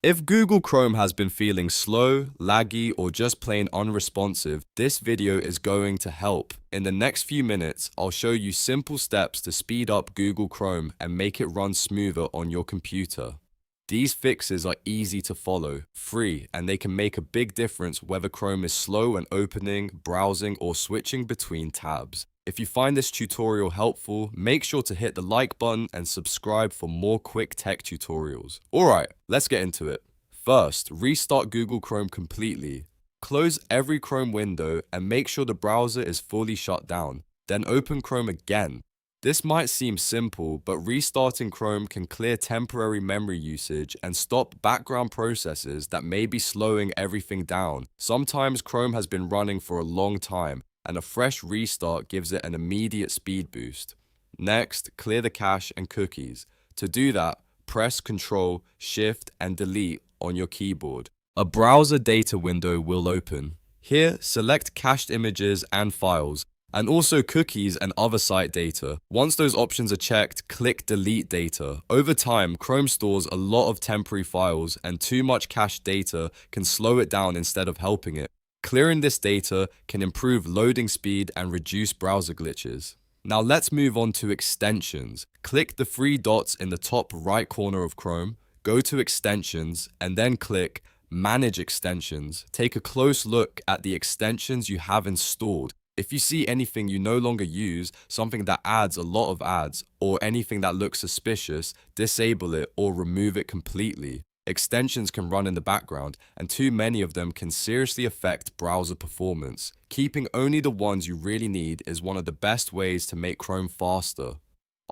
If Google Chrome has been feeling slow, laggy, or just plain unresponsive, this video is going to help. In the next few minutes, I'll show you simple steps to speed up Google Chrome and make it run smoother on your computer. These fixes are easy to follow, free, and they can make a big difference whether Chrome is slow when opening, browsing, or switching between tabs. If you find this tutorial helpful, make sure to hit the like button and subscribe for more quick tech tutorials. Alright, let's get into it. First, restart Google Chrome completely. Close every Chrome window and make sure the browser is fully shut down. Then open Chrome again. This might seem simple, but restarting Chrome can clear temporary memory usage and stop background processes that may be slowing everything down. Sometimes Chrome has been running for a long time, and a fresh restart gives it an immediate speed boost. Next, clear the cache and cookies. To do that, press Ctrl, Shift, and Delete on your keyboard. A browser data window will open. Here, select cached images and files, and also cookies and other site data. Once those options are checked, click Delete Data. Over time, Chrome stores a lot of temporary files, and too much cached data can slow it down instead of helping it. Clearing this data can improve loading speed and reduce browser glitches. Now let's move on to extensions. Click the three dots in the top right corner of Chrome, go to Extensions, and then click Manage Extensions. Take a close look at the extensions you have installed. If you see anything you no longer use, something that adds a lot of ads, or anything that looks suspicious, disable it or remove it completely. Extensions can run in the background, and too many of them can seriously affect browser performance. Keeping only the ones you really need is one of the best ways to make Chrome faster.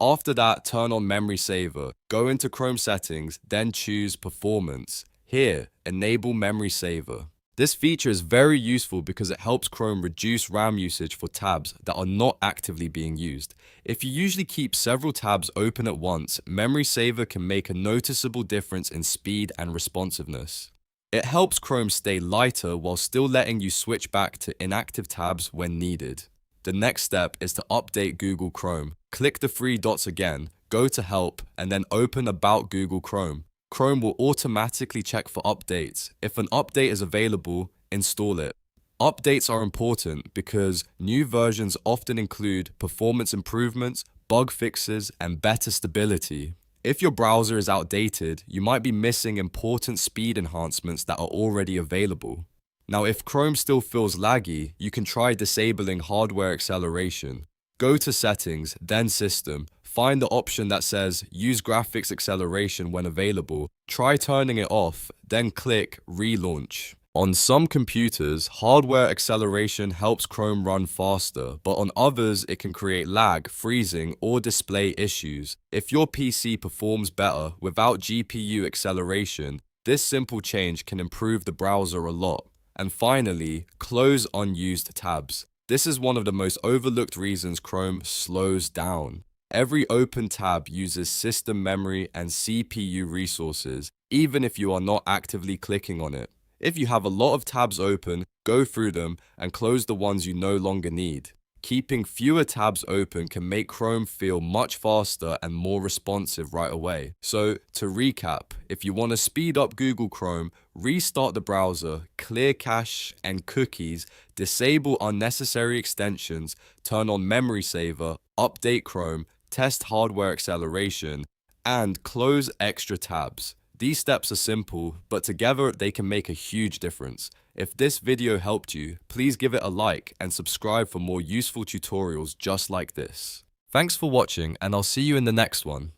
After that, turn on Memory Saver. Go into Chrome Settings, then choose Performance. Here, enable Memory Saver. This feature is very useful because it helps Chrome reduce RAM usage for tabs that are not actively being used. If you usually keep several tabs open at once, Memory Saver can make a noticeable difference in speed and responsiveness. It helps Chrome stay lighter while still letting you switch back to inactive tabs when needed. The next step is to update Google Chrome. Click the three dots again, go to Help, and then open About Google Chrome. Chrome will automatically check for updates. If an update is available, install it. Updates are important because new versions often include performance improvements, bug fixes, and better stability. If your browser is outdated, you might be missing important speed enhancements that are already available. Now, if Chrome still feels laggy, you can try disabling hardware acceleration. Go to Settings, then System. Find the option that says Use Graphics Acceleration when available. Try turning it off, then click Relaunch. On some computers, hardware acceleration helps Chrome run faster, but on others, it can create lag, freezing, or display issues. If your PC performs better without GPU acceleration, this simple change can improve the browser a lot. And finally, close unused tabs. This is one of the most overlooked reasons Chrome slows down. Every open tab uses system memory and CPU resources, even if you are not actively clicking on it. If you have a lot of tabs open, go through them and close the ones you no longer need. Keeping fewer tabs open can make Chrome feel much faster and more responsive right away. So, to recap, if you want to speed up Google Chrome, restart the browser, clear cache and cookies, disable unnecessary extensions, turn on Memory Saver, update Chrome, test hardware acceleration, and close extra tabs. These steps are simple, but together they can make a huge difference. If this video helped you, please give it a like and subscribe for more useful tutorials just like this. Thanks for watching, and I'll see you in the next one.